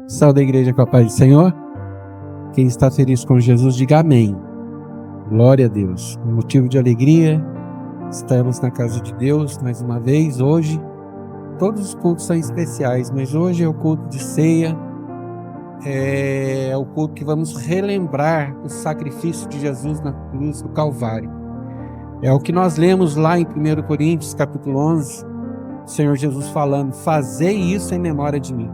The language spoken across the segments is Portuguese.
Salve da igreja com a paz do Senhor. Quem está feliz com Jesus, diga amém. Glória a Deus. Um motivo de alegria. Estamos na casa de Deus mais uma vez. Hoje, todos os cultos são especiais, mas hoje é o culto de ceia. É o culto que vamos relembrar o sacrifício de Jesus na cruz do Calvário. É o que nós lemos lá em 1 Coríntios, capítulo 11. O Senhor Jesus falando: fazei isso em memória de mim.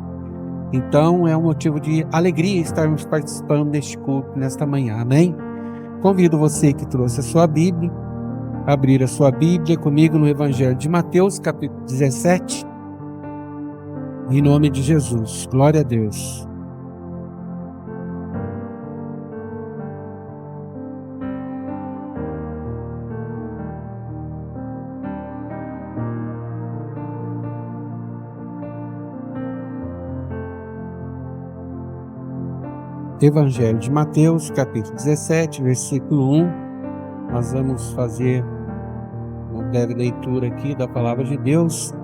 Então é um motivo de alegria estarmos participando deste culto nesta manhã, amém? Convido você que trouxe a sua Bíblia, a abrir a sua Bíblia comigo no Evangelho de Mateus, capítulo 17, em nome de Jesus. Glória a Deus. Evangelho de Mateus, capítulo 17, versículo 1. Nós vamos fazer uma breve leitura aqui da palavra de Deus.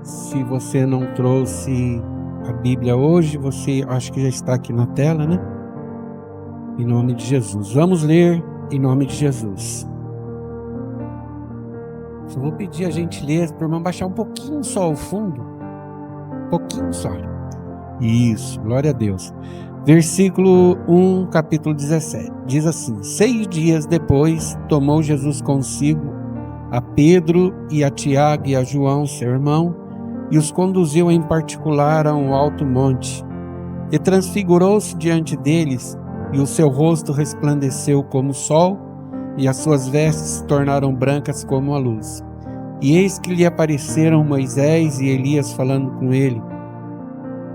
Se você não trouxe a Bíblia hoje, você acho que já está aqui na tela, né? Em nome de Jesus. Vamos ler em nome de Jesus. Só vou pedir a gentileza para o irmão baixar um pouquinho só o fundo. Um pouquinho só. Isso, glória a Deus. Versículo 1, capítulo 17, diz assim: 6 dias depois, tomou Jesus consigo a Pedro e a Tiago e a João, seu irmão, e os conduziu em particular a um alto monte, e transfigurou-se diante deles, e o seu rosto resplandeceu como o sol, e as suas vestes se tornaram brancas como a luz. E eis que lhe apareceram Moisés e Elias falando com ele.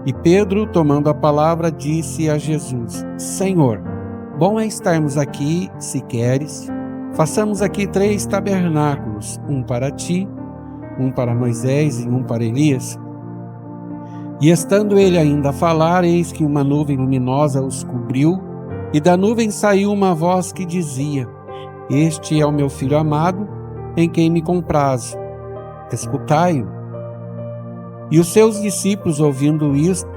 E Pedro, tomando a palavra, disse a Jesus: Senhor, bom é estarmos aqui, se queres. Façamos aqui 3 tabernáculos, um para ti, um para Moisés e um para Elias. E estando ele ainda a falar, eis que uma nuvem luminosa os cobriu, e da nuvem saiu uma voz que dizia: Este é o meu filho amado, em quem me comprazo. Escutai-o. E os seus discípulos, ouvindo isto,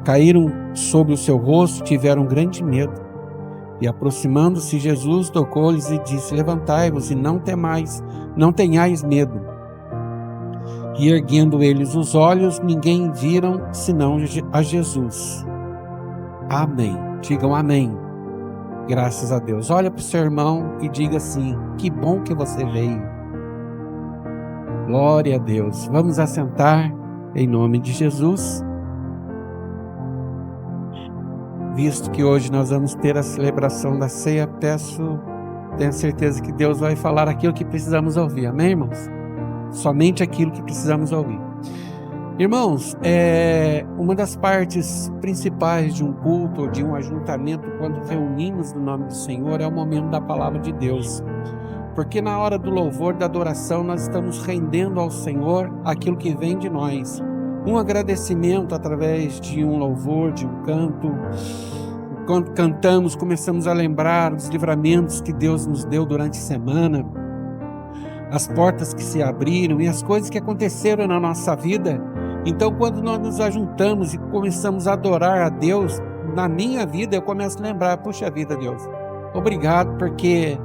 caíram sobre o seu rosto, tiveram grande medo. E aproximando-se, Jesus tocou-lhes e disse: Levantai-vos e não temais, não tenhais medo. E erguendo eles os olhos, ninguém viram senão a Jesus. Amém. Digam amém. Graças a Deus. Olha para o seu irmão e diga assim: que bom que você veio. Glória a Deus. Vamos assentar. Em nome de Jesus, visto que hoje nós vamos ter a celebração da ceia, tenho certeza que Deus vai falar aquilo que precisamos ouvir, amém, irmãos? Somente aquilo que precisamos ouvir. Irmãos, uma das partes principais de um culto, de um ajuntamento, quando reunimos no nome do Senhor, é o momento da palavra de Deus. Porque na hora do louvor, da adoração, nós estamos rendendo ao Senhor aquilo que vem de nós. Um agradecimento através de um louvor, de um canto. Quando cantamos, começamos a lembrar dos livramentos que Deus nos deu durante a semana, as portas que se abriram e as coisas que aconteceram na nossa vida. Então, quando nós nos ajuntamos e começamos a adorar a Deus, na minha vida, eu começo a lembrar: puxa vida, Deus, obrigado porque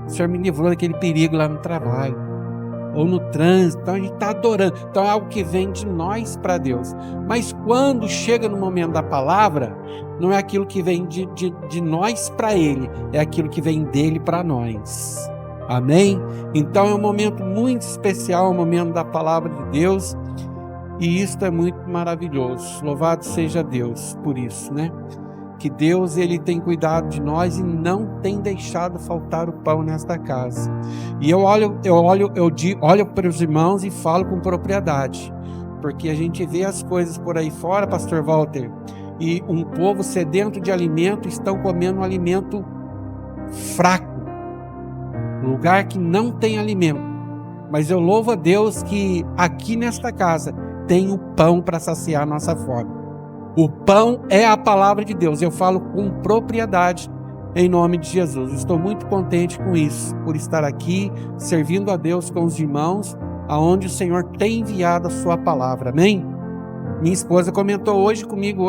o Senhor me livrou daquele perigo lá no trabalho, ou no trânsito. Então a gente está adorando. Então é algo que vem de nós para Deus. Mas quando chega no momento da palavra, não é aquilo que vem de nós para Ele, é aquilo que vem dele para nós. Amém? Então é um momento muito especial, o momento da palavra de Deus, e isto é muito maravilhoso. Louvado seja Deus por isso, né? Que Deus, Ele tem cuidado de nós e não tem deixado faltar o pão nesta casa. E eu olho para os irmãos e falo com propriedade, porque a gente vê as coisas por aí fora, pastor Walter, e um povo sedento de alimento estão comendo um alimento fraco, um lugar que não tem alimento. Mas eu louvo a Deus que aqui nesta casa tem o pão para saciar a nossa fome. O pão é a palavra de Deus. Eu falo com propriedade em nome de Jesus. Estou muito contente com isso, por estar aqui servindo a Deus com os irmãos, aonde o Senhor tem enviado a sua palavra. Amém? Minha esposa comentou hoje comigo,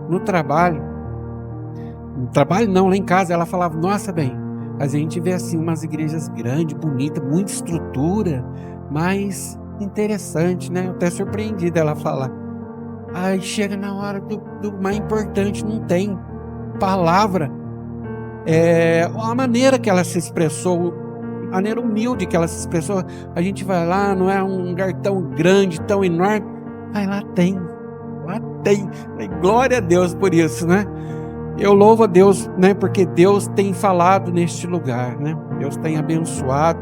no trabalho. No trabalho não, lá em casa, ela falava, nossa, bem, a gente vê assim umas igrejas grandes, bonitas, muita estrutura, mas interessante, né? Eu até surpreendido ela falar. Aí chega na hora do mais importante, não tem palavra. A maneira que ela se expressou, a maneira humilde que ela se expressou, a gente vai lá, não é um lugar tão grande, tão enorme, mas lá tem. Glória a Deus por isso, né? Eu louvo a Deus, né? Porque Deus tem falado neste lugar, né? Deus tem abençoado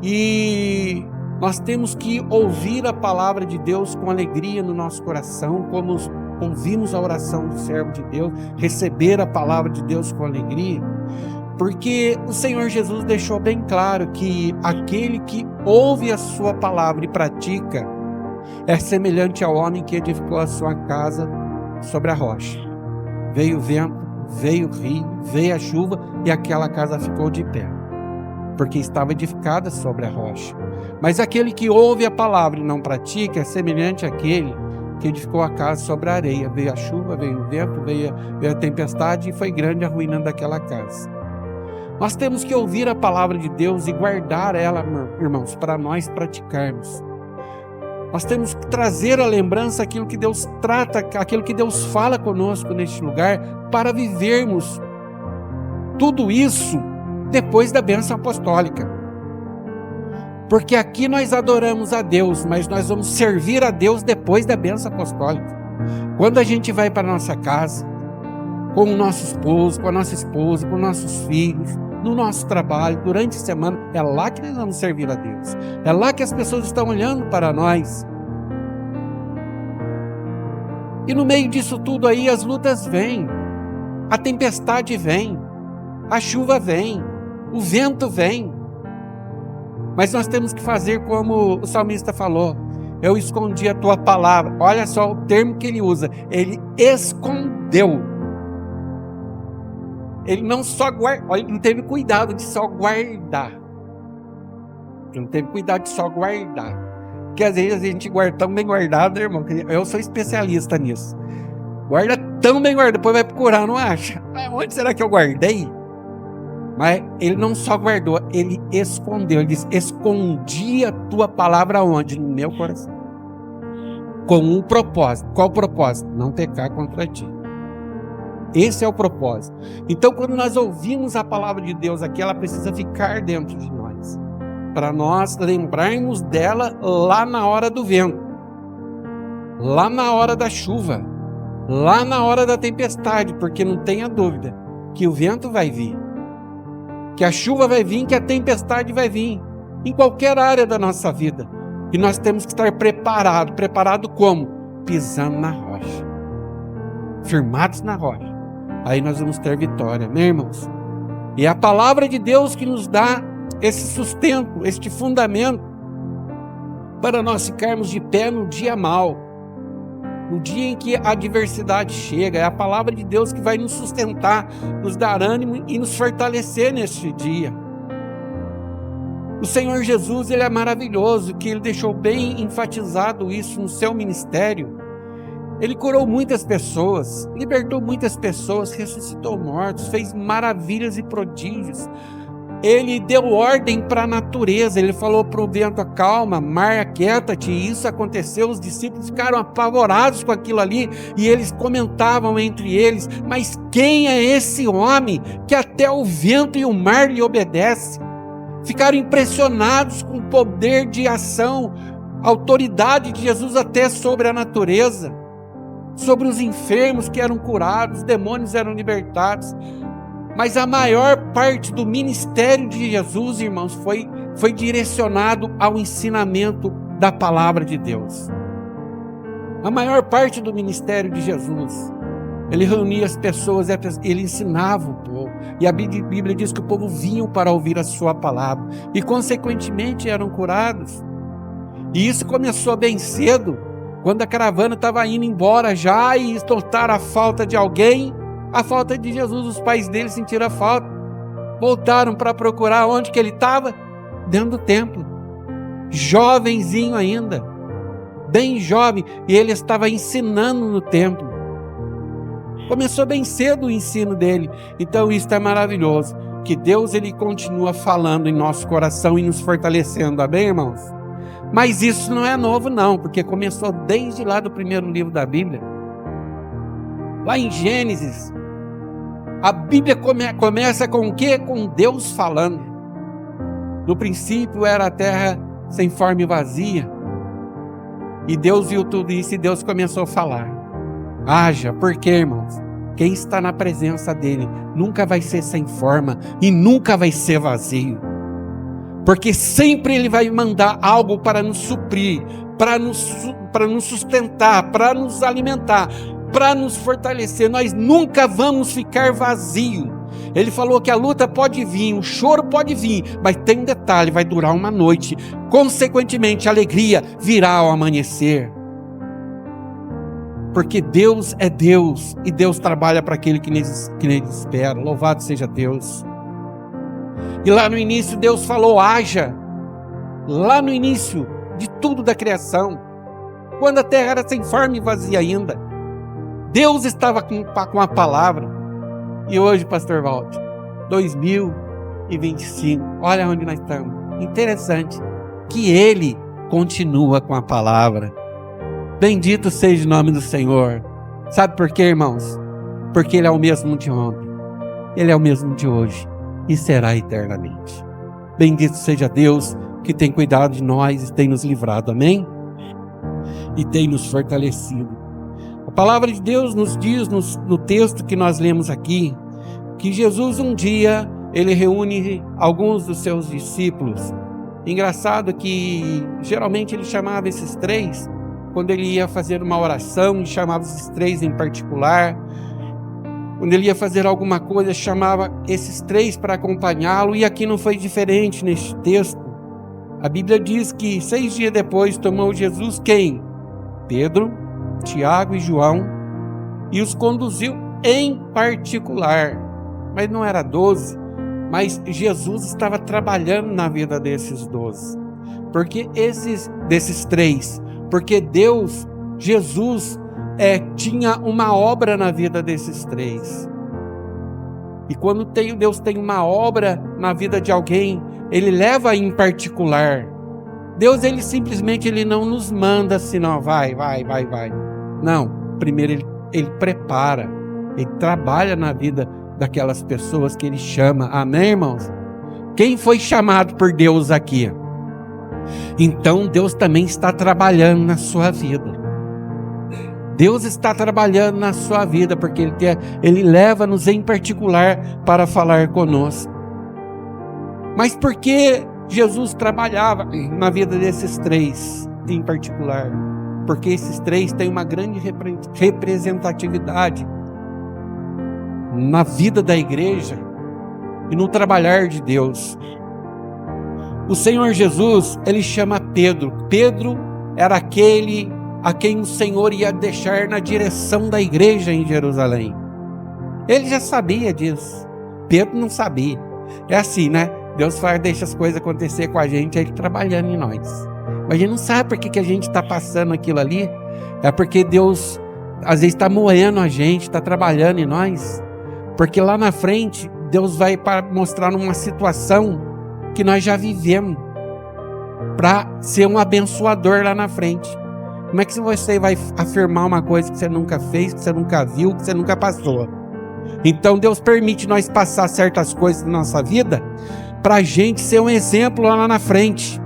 e nós temos que ouvir a palavra de Deus com alegria no nosso coração, como ouvimos a oração do servo de Deus, receber a palavra de Deus com alegria, porque o Senhor Jesus deixou bem claro que aquele que ouve a sua palavra e pratica é semelhante ao homem que edificou a sua casa sobre a rocha. Veio o vento, veio o rio, veio a chuva e aquela casa ficou de pé, porque estava edificada sobre a rocha. Mas aquele que ouve a palavra e não pratica é semelhante àquele que edificou a casa sobre a areia. Veio a chuva, veio o vento, veio a tempestade e foi grande a ruína daquela casa. Nós temos que ouvir a palavra de Deus e guardar ela, irmãos, para nós praticarmos. Nós temos que trazer à lembrança aquilo que Deus trata, aquilo que Deus fala conosco neste lugar, para vivermos tudo isso depois da bênção apostólica. Porque aqui nós adoramos a Deus, mas nós vamos servir a Deus depois da bênção apostólica. Quando a gente vai para a nossa casa, com o nosso esposo, com a nossa esposa, com nossos filhos, no nosso trabalho, durante a semana, é lá que nós vamos servir a Deus. É lá que as pessoas estão olhando para nós. E no meio disso tudo aí, as lutas vêm, a tempestade vem, a chuva vem, o vento vem. Mas nós temos que fazer como o salmista falou, eu escondi a tua palavra. Olha só o termo que ele usa, ele escondeu. Ele não só guardou, ele não teve cuidado de só guardar. Ele não teve cuidado de só guardar. Porque às vezes a gente guarda tão bem guardado, irmão, que eu sou especialista nisso. Guarda tão bem guardado, depois vai procurar, não acha? Onde será que eu guardei? Mas ele não só guardou, ele escondeu. Ele disse, escondi a tua palavra onde? No meu coração. Com um propósito. Qual o propósito? Não pecar contra ti. Esse é o propósito. Então, quando nós ouvimos a palavra de Deus aqui, ela precisa ficar dentro de nós, para nós lembrarmos dela lá na hora do vento, lá na hora da chuva, lá na hora da tempestade, porque não tenha dúvida que o vento vai vir, que a chuva vai vir, que a tempestade vai vir, em qualquer área da nossa vida. E nós temos que estar preparados. Preparado como? Pisando na rocha. Firmados na rocha. Aí nós vamos ter vitória, né, irmãos? E é a palavra de Deus que nos dá esse sustento, este fundamento, para nós ficarmos de pé no dia mau, no dia em que a adversidade chega. É a palavra de Deus que vai nos sustentar, nos dar ânimo e nos fortalecer neste dia. O Senhor Jesus, ele é maravilhoso, que ele deixou bem enfatizado isso no seu ministério. Ele curou muitas pessoas, libertou muitas pessoas, ressuscitou mortos, fez maravilhas e prodígios. Ele deu ordem para a natureza, ele falou para o vento, acalma, mar, aquieta-te, e isso aconteceu. Os discípulos ficaram apavorados com aquilo ali, e eles comentavam entre eles, mas quem é esse homem que até o vento e o mar lhe obedecem? Ficaram impressionados com o poder de ação, a autoridade de Jesus até sobre a natureza, sobre os enfermos que eram curados, os demônios eram libertados. Mas a maior parte do ministério de Jesus, irmãos, foi direcionado ao ensinamento da palavra de Deus. A maior parte do ministério de Jesus, ele reunia as pessoas, ele ensinava o povo. E a Bíblia diz que o povo vinha para ouvir a sua palavra. E consequentemente eram curados. E isso começou bem cedo, quando a caravana estava indo embora já e notaram a falta de alguém. A falta de Jesus, os pais dele sentiram a falta. Voltaram para procurar onde que ele estava? Dentro do templo. Jovenzinho ainda. bem jovem, e ele estava ensinando no templo. Começou bem cedo o ensino dele. Então isso é maravilhoso, que Deus ele continua falando em nosso coração e nos fortalecendo, amém, irmãos? Mas isso não é novo não, porque começou desde lá do primeiro livro da Bíblia. Lá em Gênesis, a Bíblia começa com o quê? Com Deus falando. No princípio era a terra sem forma e vazia. E Deus viu tudo isso e Deus começou a falar. Haja, porque, irmãos, quem está na presença dele nunca vai ser sem forma e nunca vai ser vazio. Porque sempre ele vai mandar algo para nos suprir, para nos sustentar, para nos alimentar, para nos fortalecer. Nós nunca vamos ficar vazios. Ele falou que a luta pode vir, o choro pode vir, mas tem um detalhe, vai durar uma noite. Consequentemente, a alegria virá ao amanhecer. Porque Deus é Deus, e Deus trabalha para aquele que nele espera. Louvado seja Deus. E lá no início Deus falou, haja. Lá no início de tudo da criação, quando a terra era sem forma e vazia ainda, Deus estava com a palavra. E hoje, pastor Walter, 2025, olha onde nós estamos. Interessante que ele continua com a palavra. Bendito seja o nome do Senhor. Sabe por quê, irmãos? Porque ele é o mesmo de ontem, ele é o mesmo de hoje e será eternamente. Bendito seja Deus que tem cuidado de nós e tem nos livrado, amém? E tem nos fortalecido. A palavra de Deus nos diz no texto que nós lemos aqui, que Jesus um dia, ele reúne alguns dos seus discípulos. Engraçado que geralmente ele chamava esses três, quando ele ia fazer uma oração, ele chamava esses três em particular. Quando ele ia fazer alguma coisa, chamava esses três para acompanhá-lo, e aqui não foi diferente neste texto. A Bíblia diz que 6 dias depois tomou Jesus quem? Pedro, Tiago e João, e os conduziu em particular. Mas não era 12, mas Jesus estava trabalhando na vida desses 12. Porque desses três, porque Deus, Jesus, tinha uma obra na vida desses três. E quando Deus tem uma obra na vida de alguém, ele leva em particular. Deus, ele simplesmente não nos manda assim, não, vai. Não, primeiro ele prepara, ele trabalha na vida daquelas pessoas que ele chama, amém, irmãos? Quem foi chamado por Deus aqui? Então Deus também está trabalhando na sua vida. Deus está trabalhando na sua vida, porque Ele leva-nos em particular para falar conosco. Mas por que Jesus trabalhava na vida desses três em particular? Porque esses três têm uma grande representatividade na vida da igreja e no trabalhar de Deus. O Senhor Jesus, ele chama Pedro. Pedro era aquele a quem o Senhor ia deixar na direção da igreja em Jerusalém. Ele já sabia disso. Pedro não sabia. É assim, né? Deus deixa as coisas acontecer com a gente, ele trabalhando em nós. Mas a gente não sabe por que a gente está passando aquilo ali. É porque Deus, às vezes, está moendo a gente, está trabalhando em nós. Porque lá na frente, Deus vai mostrar uma situação que nós já vivemos, para ser um abençoador lá na frente. Como é que você vai afirmar uma coisa que você nunca fez, que você nunca viu, que você nunca passou? Então Deus permite nós passar certas coisas na nossa vida, para a gente ser um exemplo lá na frente,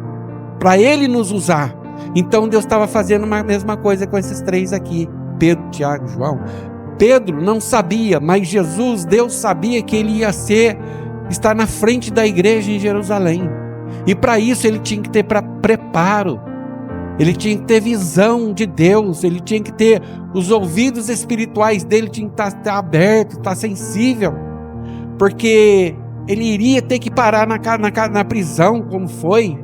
para Ele nos usar. Então Deus estava fazendo a mesma coisa com esses três aqui, Pedro, Tiago e João. Pedro não sabia, mas Jesus, Deus sabia que ele ia estar na frente da igreja em Jerusalém. E para isso ele tinha que ter preparo, ele tinha que ter visão de Deus, ele tinha que ter os ouvidos espirituais dele, tinha que estar aberto, estar sensível, porque ele iria ter que parar na prisão, como foi.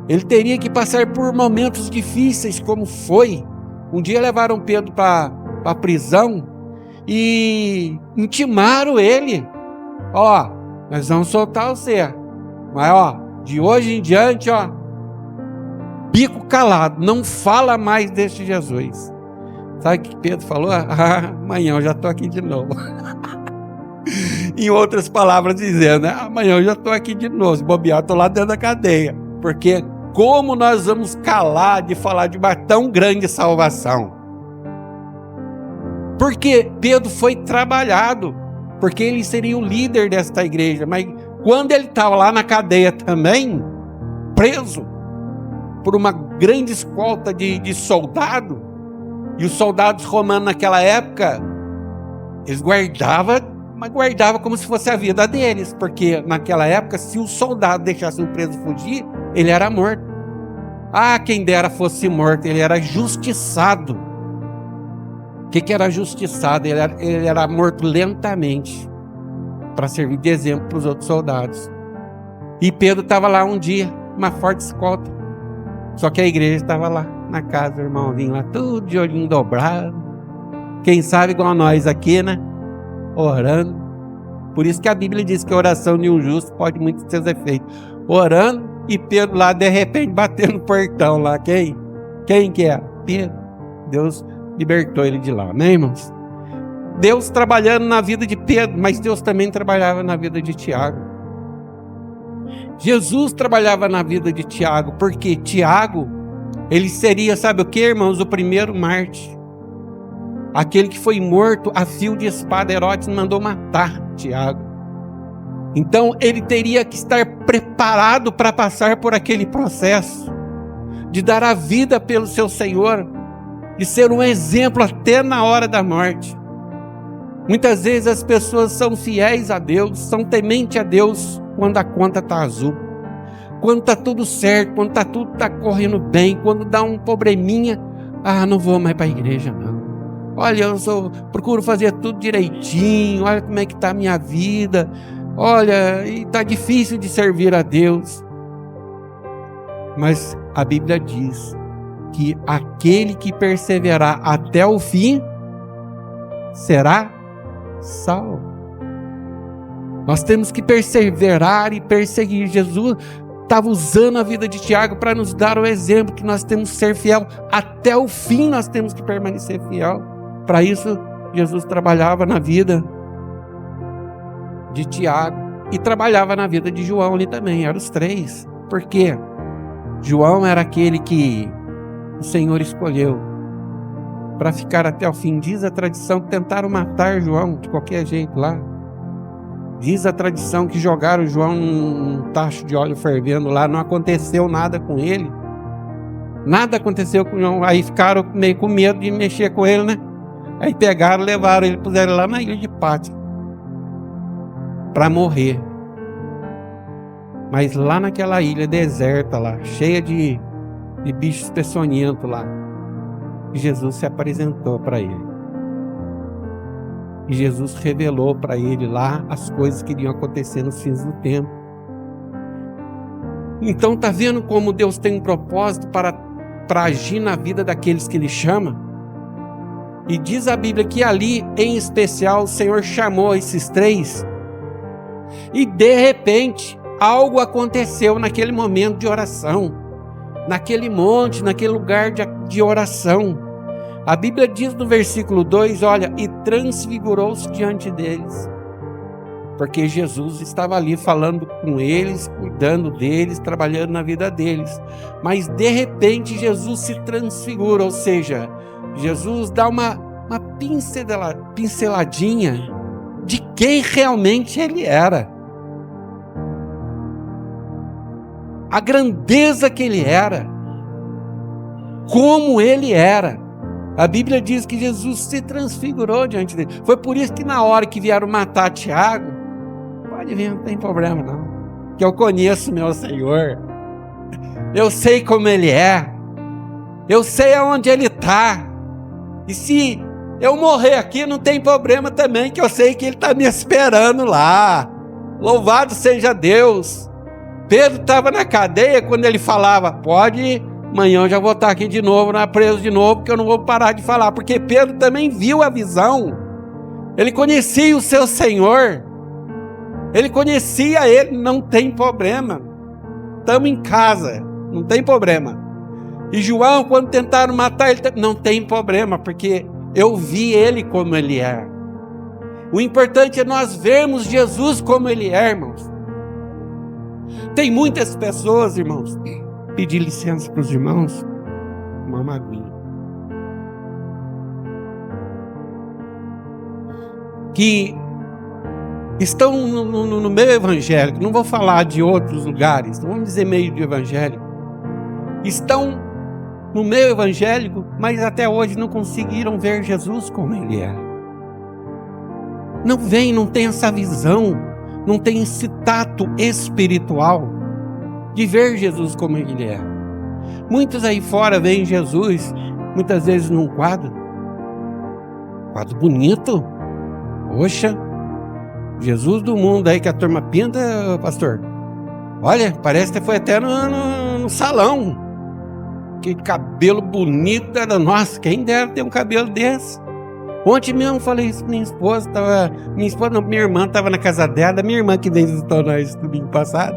Ele teria que passar por momentos difíceis, como foi. Um dia levaram Pedro para a prisão e intimaram ele: nós vamos soltar você, mas de hoje em diante, bico calado, não fala mais deste Jesus. Sabe o que Pedro falou? Amanhã eu já estou aqui de novo. Em outras palavras dizendo, amanhã eu já estou aqui de novo, se bobear, estou lá dentro da cadeia. Porque como nós vamos calar de falar de uma tão grande salvação? Porque Pedro foi trabalhado, porque ele seria o líder desta igreja, mas quando ele estava lá na cadeia também, preso por uma grande escolta de soldado, e os soldados romanos naquela época, eles guardavam, mas guardavam como se fosse a vida deles, porque naquela época, se o soldado deixasse o preso fugir, ele era morto. Quem dera fosse morto, ele era justiçado. O que era justiçado? Ele era morto lentamente, para servir de exemplo para os outros soldados. E Pedro estava lá um dia, uma forte escolta. Só que a igreja estava lá na casa, o irmãozinho lá, tudo de olhinho dobrado. Quem sabe igual nós aqui, né? Orando. Por isso que a Bíblia diz que a oração de um justo pode muito ter efeitos. Orando e Pedro lá, de repente, batendo no portão lá. Quem que é? Pedro. Deus libertou ele de lá, amém, irmãos? Deus trabalhando na vida de Pedro, mas Deus também trabalhava na vida de Tiago. Jesus trabalhava na vida de Tiago, porque Tiago, ele seria, sabe o que, irmãos? O primeiro mártir. Aquele que foi morto a fio de espada. Herodes mandou matar Tiago. Então ele teria que estar preparado para passar por aquele processo, de dar a vida pelo seu Senhor, de ser um exemplo até na hora da morte. Muitas vezes as pessoas são fiéis a Deus, são tementes a Deus quando a conta está azul, quando está tudo certo, quando tudo está correndo bem, quando dá um probleminha, não vou mais para a igreja não. Olha, procuro fazer tudo direitinho, olha como é que está a minha vida, olha, está difícil de servir a Deus. Mas a Bíblia diz que aquele que perseverar até o fim será salvo. Nós temos que perseverar e perseguir. Jesus estava usando a vida de Tiago para nos dar o exemplo que nós temos que ser fiel até o fim. Nós temos que permanecer fiel. Para isso, Jesus trabalhava na vida de Tiago e trabalhava na vida de João ali também. Eram os três. Por quê? João era aquele que o Senhor escolheu para ficar até o fim. Diz a tradição que tentaram matar João de qualquer jeito lá. Diz a tradição que jogaram João num tacho de óleo fervendo lá. Não aconteceu nada com ele. Nada aconteceu com João. Aí ficaram meio com medo de mexer com ele, né? Aí pegaram, levaram ele, puseram lá na ilha de Pátmos para morrer. Mas lá naquela ilha deserta lá, cheia de bichos peçonhentos lá, Jesus se apresentou para ele. E Jesus revelou para ele lá as coisas que iriam acontecer nos fins do tempo. Então tá vendo como Deus tem um propósito para agir na vida daqueles que Ele chama? E diz a Bíblia que ali, em especial, o Senhor chamou esses três. E de repente, algo aconteceu naquele momento de oração. Naquele monte, naquele lugar de oração. A Bíblia diz no versículo 2, olha, e transfigurou-se diante deles. Porque Jesus estava ali falando com eles, cuidando deles, trabalhando na vida deles. Mas de repente Jesus se transfigura, ou seja, Jesus dá uma pinceladinha de quem realmente Ele era. A grandeza que Ele era. Como Ele era. A Bíblia diz que Jesus se transfigurou diante dele. Foi por isso que na hora que vieram matar Tiago, pode vir, não tem problema não. Que eu conheço meu Senhor. Eu sei como Ele é. Eu sei aonde Ele está. E se eu morrer aqui, não tem problema também, que eu sei que Ele está me esperando lá. Louvado seja Deus. Pedro estava na cadeia quando ele falava, pode ir, amanhã eu já vou estar aqui de novo, preso de novo, porque eu não vou parar de falar. Porque Pedro também viu a visão. Ele conhecia o seu Senhor. Ele conhecia Ele, não tem problema. Estamos em casa, não tem problema. E João, quando tentaram matar ele, não tem problema, porque eu vi ele como ele é. O importante é nós vermos Jesus como ele é, irmãos. Tem muitas pessoas, irmãos, pedir licença para os irmãos, uma maguinha, que estão no meio evangélico, não vou falar de outros lugares, não vamos dizer meio de evangélico, estão no meio evangélico, mas até hoje não conseguiram ver Jesus como ele é. Não vem, não tem essa visão, não tem esse tato espiritual de ver Jesus como ele é. Muitos aí fora veem Jesus, muitas vezes num quadro bonito. Poxa, Jesus do mundo aí que a turma pinta, pastor. Olha, parece que foi até no salão. Que cabelo bonito, nossa, quem dera ter um cabelo desse. Ontem mesmo falei isso pra minha esposa, minha irmã estava na casa dela, minha irmã que veio visitar nós domingo passado.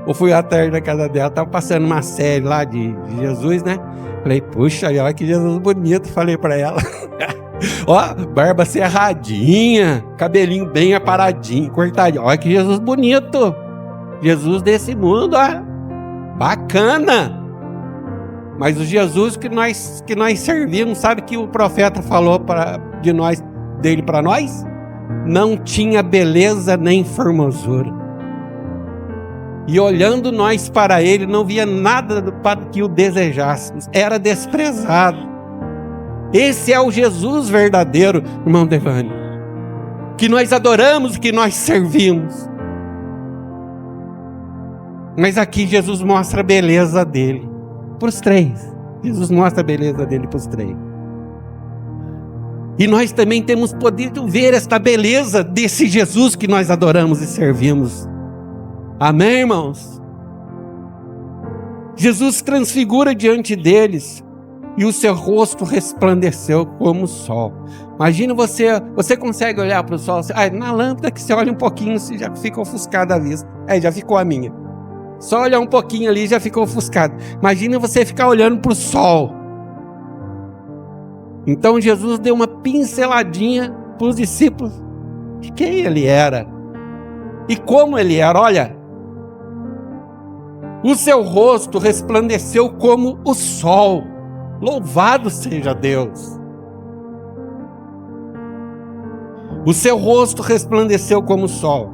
Eu fui à tarde na casa dela, estava passando uma série lá de Jesus, né? Falei, puxa, olha que Jesus bonito, falei para ela. Ó, barba cerradinha, cabelinho bem aparadinho, cortadinho. Olha que Jesus bonito. Jesus desse mundo, ó. Bacana. Mas o Jesus que nós servimos, sabe que o profeta falou dele para nós? Não tinha beleza nem formosura. E olhando nós para ele, não via nada para que o desejássemos. Era desprezado. Esse é o Jesus verdadeiro, irmão Devani, que nós adoramos, que nós servimos. Mas aqui Jesus mostra a beleza dele para os três. Jesus mostra a beleza dele para os três. E nós também temos podido ver esta beleza desse Jesus que nós adoramos e servimos. Amém, irmãos? Jesus transfigura diante deles e o seu rosto resplandeceu como o sol. Imagina você consegue olhar para o sol, na lâmpada que você olha um pouquinho, você já fica ofuscado a vista. Já ficou a minha. Só olhar um pouquinho ali já ficou ofuscado. Imagina você ficar olhando para o sol. Então Jesus deu uma pinceladinha para os discípulos de quem ele era e como ele era. Olha, o seu rosto resplandeceu como o sol. Louvado seja Deus. O seu rosto resplandeceu como o sol.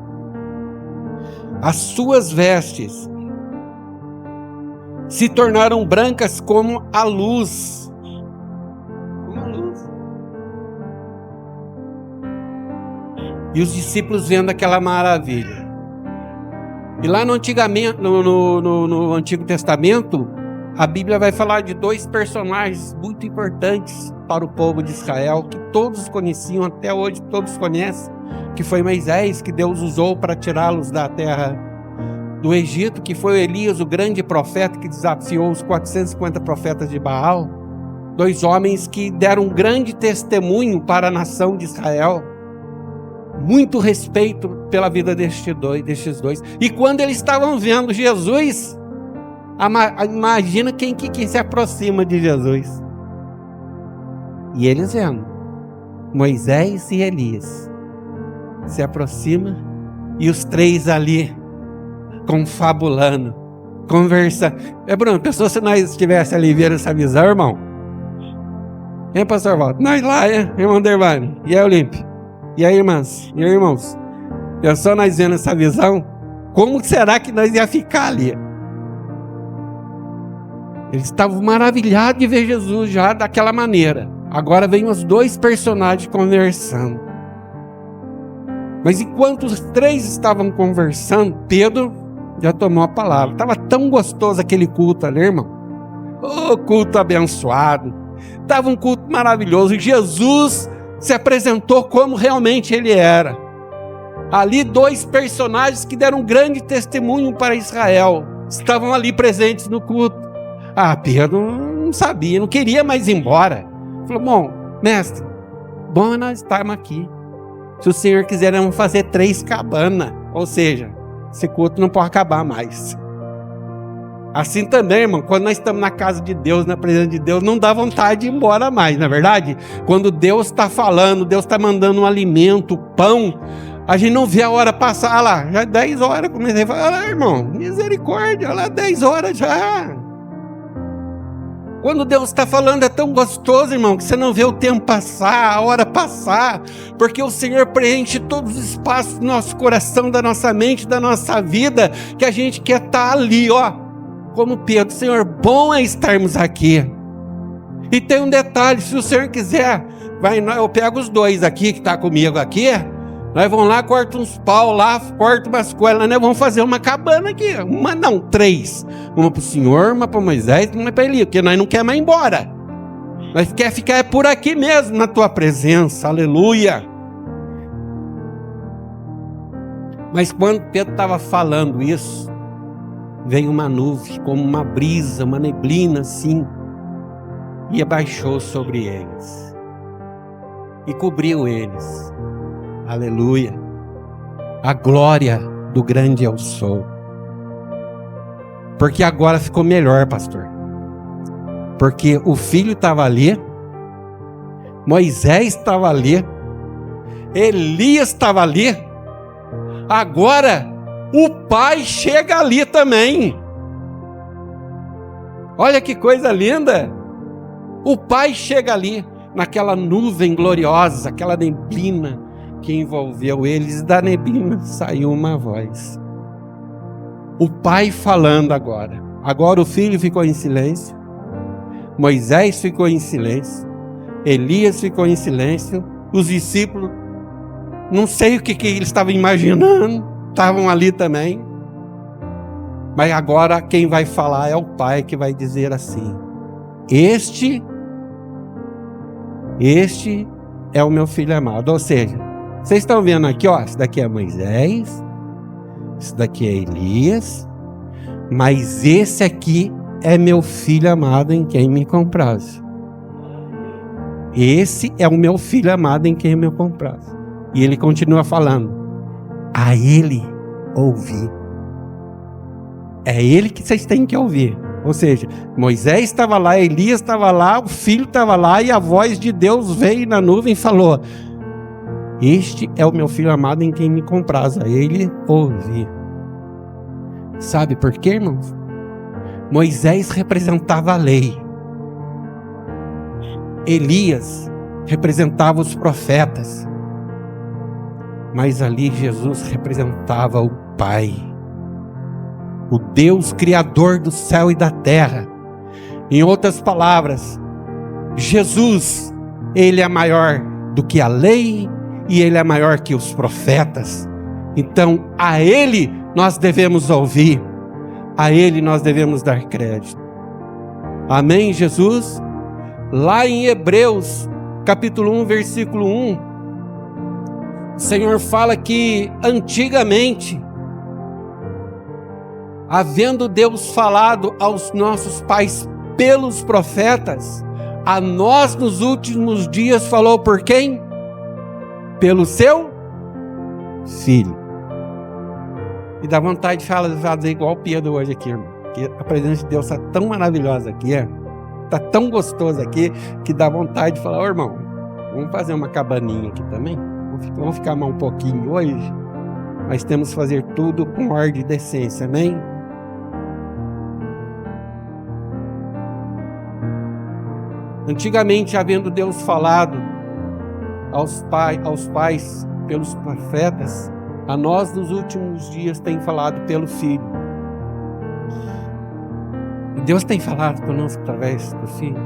As suas vestes se tornaram brancas como a luz. Como a luz. E os discípulos vendo aquela maravilha. E lá no Antigo Testamento, a Bíblia vai falar de dois personagens muito importantes para o povo de Israel, que todos conheciam, até hoje todos conhecem, que foi Moisés, que Deus usou para tirá-los da terra do Egito, que foi Elias, o grande profeta, que desafiou os 450 profetas de Baal. Dois homens que deram um grande testemunho para a nação de Israel. Muito respeito pela vida destes dois. E quando eles estavam vendo Jesus, imagina quem se aproxima de Jesus. E eles vendo Moisés e Elias se aproxima e os três ali confabulando, conversando. Bruno, pensou se nós estivesse ali vendo essa visão, irmão? Hein, pastor Walter? Nós lá, irmão Dervani? E aí, Olímpio? E aí, irmãs? E aí, irmãos? Pensou nós vendo essa visão? Como será que nós ia ficar ali? Eles estavam maravilhados de ver Jesus já daquela maneira. Agora vem os dois personagens conversando. Mas enquanto os três estavam conversando, Pedro já tomou a palavra. Estava tão gostoso aquele culto ali, irmão. Oh, culto abençoado. Estava um culto maravilhoso. E Jesus se apresentou como realmente ele era. Ali dois personagens que deram um grande testemunho para Israel estavam ali presentes no culto. Pedro não sabia, não queria mais ir embora. Falou, bom, mestre, bom nós estarmos aqui. Se o Senhor quiser, vamos fazer 3 cabanas. Ou seja, esse culto não pode acabar mais. Assim também, irmão, quando nós estamos na casa de Deus, na presença de Deus, não dá vontade de ir embora mais, não é verdade? Quando Deus está falando, Deus está mandando um alimento, pão, a gente não vê a hora passar. Olha lá, já 10 horas, comecei a falar, olha lá, irmão, misericórdia, olha lá, 10 horas já. Quando Deus está falando é tão gostoso, irmão, que você não vê o tempo passar, a hora passar, porque o Senhor preenche todos os espaços do nosso coração, da nossa mente, da nossa vida, que a gente quer estar ali, ó, como Pedro. Senhor, bom é estarmos aqui. E tem um detalhe, se o Senhor quiser, eu pego os dois aqui, que está comigo aqui, nós vamos lá, corta uns pau lá, corta umas coisas, nós vamos fazer uma cabana aqui, uma não, 3, uma para o Senhor, uma para Moisés, uma para Elias, porque nós não queremos ir embora, nós queremos ficar por aqui mesmo, na tua presença, aleluia. Mas quando Pedro estava falando isso, veio uma nuvem, como uma brisa, uma neblina assim, e abaixou sobre eles, e cobriu eles. Aleluia, a glória do grande eu sou. Porque agora ficou melhor, pastor. Porque o filho estava ali, Moisés estava ali, Elias estava ali, agora o pai chega ali também. Olha que coisa linda, o pai chega ali, naquela nuvem gloriosa, aquela neblina que envolveu eles, da neblina saiu uma voz. O pai falando agora. Agora o filho ficou em silêncio, Moisés ficou em silêncio, Elias ficou em silêncio, os discípulos, não sei o que eles estavam imaginando, estavam ali também. Mas agora quem vai falar é o pai, que vai dizer assim: Este é o meu filho amado. Ou seja, vocês estão vendo aqui, ó, esse daqui é Moisés, esse daqui é Elias, mas esse aqui é meu filho amado em quem me compraz. Esse é o meu filho amado em quem me compraz. E ele continua falando: a ele ouvi. É ele que vocês têm que ouvir. Ou seja, Moisés estava lá, Elias estava lá, o filho estava lá, e a voz de Deus veio na nuvem e falou: este é o meu filho amado em quem me compraz, a ele ouvi. Sabe por quê, irmãos? Moisés representava a lei, Elias representava os profetas, mas ali Jesus representava o Pai, o Deus criador do céu e da terra. Em outras palavras, Jesus, ele é maior do que a lei, e ele é maior que os profetas. Então a ele nós devemos ouvir, a ele nós devemos dar crédito. Amém, Jesus? Lá em Hebreus capítulo 1, versículo 1, o Senhor fala que antigamente, havendo Deus falado aos nossos pais pelos profetas, a nós nos últimos dias falou por quem? Pelo seu Filho. E dá vontade de fazer igual o Pedro hoje aqui, irmão. Porque a presença de Deus está tão maravilhosa aqui, está tão gostosa aqui, que dá vontade de falar: ô irmão, vamos fazer uma cabaninha aqui também? Vamos ficar mais um pouquinho hoje? Mas temos que fazer tudo com ordem e decência, amém? Antigamente, havendo Deus falado aos pais pelos profetas, a nós nos últimos dias tem falado pelo Filho. E Deus tem falado conosco através do Filho.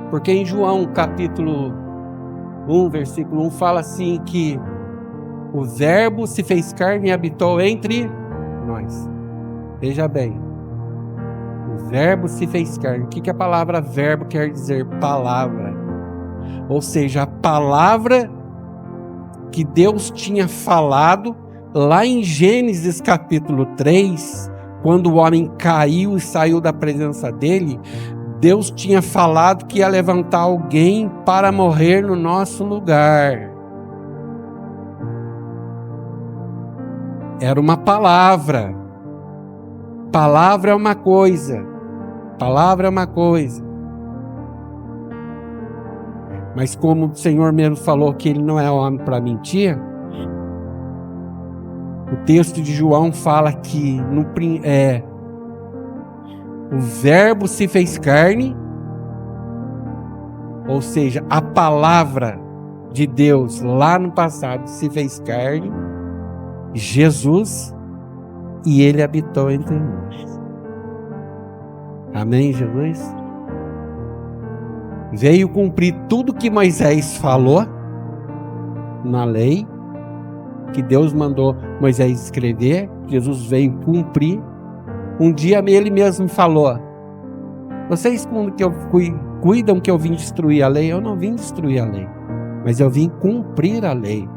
Porque em João capítulo 1, versículo 1, fala assim que o Verbo se fez carne e habitou entre nós. Veja bem, o Verbo se fez carne. O que a palavra verbo quer dizer? Palavra. Ou seja, a palavra que Deus tinha falado lá em Gênesis capítulo 3, quando o homem caiu e saiu da presença dele, Deus tinha falado que ia levantar alguém para morrer no nosso lugar. Era uma palavra. Palavra é uma coisa. Palavra é uma coisa. Mas como o Senhor mesmo falou que Ele não é homem para mentir, o texto de João fala que o Verbo se fez carne, ou seja, a palavra de Deus lá no passado se fez carne, Jesus, e Ele habitou entre nós. Amém, Jesus? Veio cumprir tudo que Moisés falou na lei, que Deus mandou Moisés escrever. Jesus veio cumprir. Um dia Ele mesmo falou: vocês cuidam que eu vim destruir a lei? Eu não vim destruir a lei, mas eu vim cumprir a lei.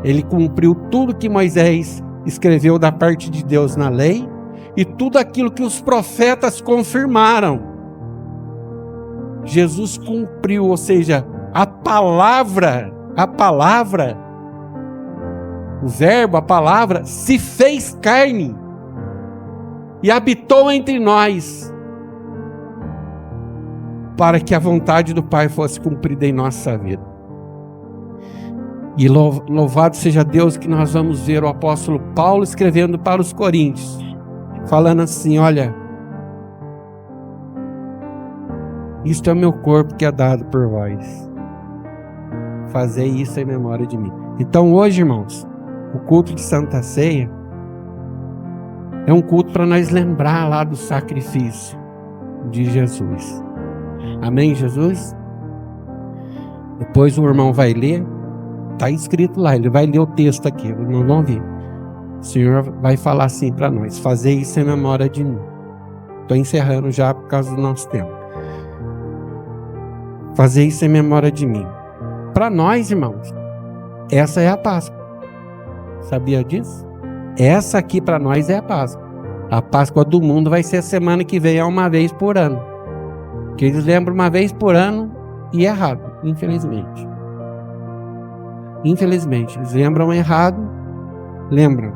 Ele cumpriu tudo que Moisés escreveu da parte de Deus na lei e tudo aquilo que os profetas confirmaram. Jesus cumpriu, ou seja, a palavra, o Verbo, a palavra, se fez carne e habitou entre nós, para que a vontade do Pai fosse cumprida em nossa vida. E louvado seja Deus que nós vamos ver o apóstolo Paulo escrevendo para os Coríntios, falando assim: olha, isto é o meu corpo que é dado por vós. Fazei isso em memória de mim. Então hoje, irmãos, o culto de Santa Ceia é um culto para nós lembrar lá do sacrifício de Jesus. Amém, Jesus? Depois o irmão vai ler, está escrito lá, ele vai ler o texto aqui, os irmãos vão ver. O Senhor vai falar assim para nós: fazer isso em memória de mim. Estou encerrando já por causa do nosso tempo. Fazer isso em memória de mim. Para nós, irmãos, essa é a Páscoa. Sabia disso? Essa aqui para nós é a Páscoa. A Páscoa do mundo vai ser a semana que vem, é uma vez por ano. Que eles lembram uma vez por ano e errado, infelizmente. Infelizmente, eles lembram errado, lembram.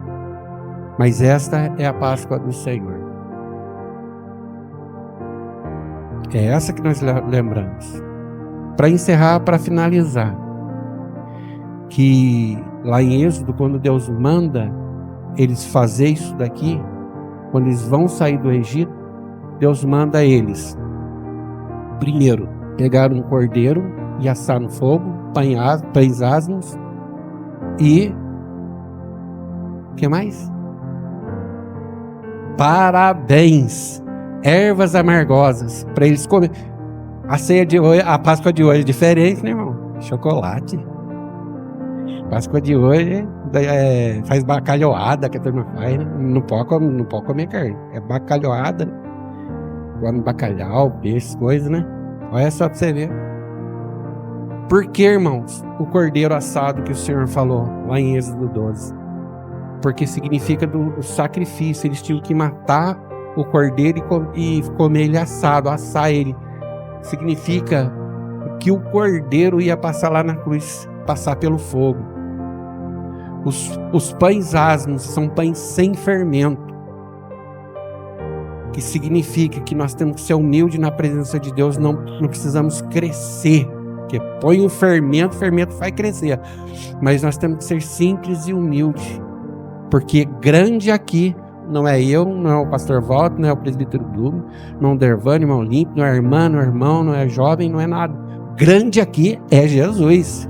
Mas esta é a Páscoa do Senhor. É essa que nós lembramos. Para encerrar, para finalizar, que lá em Êxodo, quando Deus manda eles fazer isso daqui, quando eles vão sair do Egito, Deus manda eles, primeiro, pegar um cordeiro e assar no fogo, pães asmos e... o que mais? Parabéns! Ervas amargosas, para eles comer. A ceia de hoje, a Páscoa de hoje é diferente, né, irmão? Chocolate. Páscoa de hoje faz bacalhoada, que a turma faz, né? Não pode comer carne. É bacalhoada, come bacalhau, peixe, coisas, né? Olha só pra você ver. Por que, irmãos, o cordeiro assado que o Senhor falou lá em Êxodo 12? Porque significa do sacrifício. Eles tinham que matar o cordeiro e comer ele assado, assar ele. Significa que o cordeiro ia passar lá na cruz, passar pelo fogo. Os pães asmos são pães sem fermento, que significa que nós temos que ser humildes na presença de Deus, não precisamos crescer, porque põe o fermento vai crescer, mas nós temos que ser simples e humildes, porque grande aqui não é eu, não é o pastor Walter, não é o presbítero Blume, não é o Dervani, irmão Limpo, não é a irmã, não é o irmão, não é jovem, não é nada. Grande aqui é Jesus.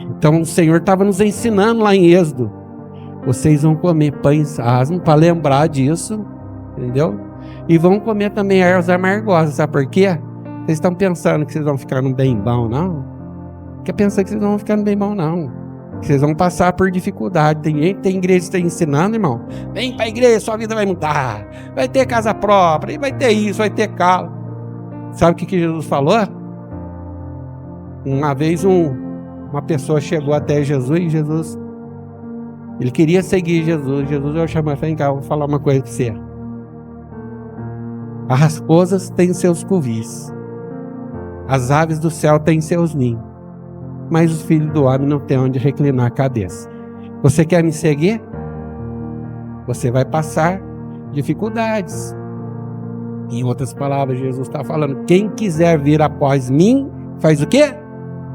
Então o Senhor estava nos ensinando lá em Êxodo: vocês vão comer pães asmos, para lembrar disso, entendeu? E vão comer também ervas amargosas, sabe por quê? Vocês estão pensando que vocês vão ficar no bem bom, não? Quer pensar que vocês não vão ficar no bem bom, não? Vocês vão passar por dificuldade. Tem igreja que está ensinando, irmão: vem para a igreja, sua vida vai mudar, vai ter casa própria, vai ter isso, vai ter carro. Sabe o que Jesus falou? Uma vez uma pessoa chegou até Jesus e Jesus, ele queria seguir Jesus. Eu chamei e falei: vem cá, eu vou falar uma coisa para você. As raposas têm seus covis, as aves do céu têm seus ninhos, mas os filhos do homem não têm onde reclinar a cabeça. Você quer me seguir? Você vai passar dificuldades. Em outras palavras, Jesus está falando: quem quiser vir após mim, faz o quê?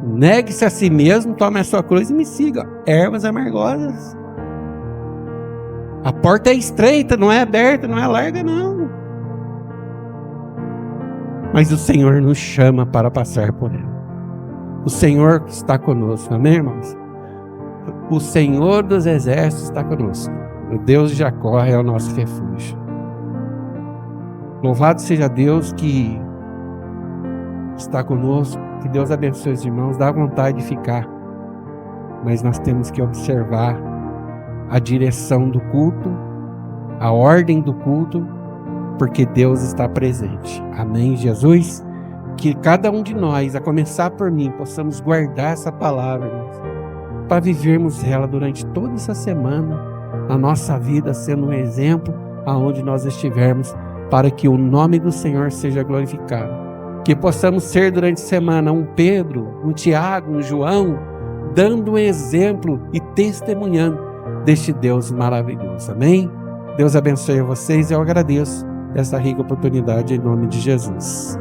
Negue-se a si mesmo, tome a sua cruz e me siga. Ervas amargosas. A porta é estreita, não é aberta, não é larga, não. Mas o Senhor nos chama para passar por ela. O Senhor está conosco, amém, irmãos? O Senhor dos exércitos está conosco. O Deus de Jacó é o nosso refúgio. Louvado seja Deus que está conosco. Que Deus abençoe os irmãos. Dá vontade de ficar. Mas nós temos que observar a direção do culto, a ordem do culto, porque Deus está presente. Amém, Jesus? Que cada um de nós, a começar por mim, possamos guardar essa palavra, irmãos, para vivermos ela durante toda essa semana, a nossa vida sendo um exemplo aonde nós estivermos, para que o nome do Senhor seja glorificado. Que possamos ser durante a semana um Pedro, um Tiago, um João, dando um exemplo e testemunhando deste Deus maravilhoso. Amém? Deus abençoe vocês e eu agradeço essa rica oportunidade em nome de Jesus.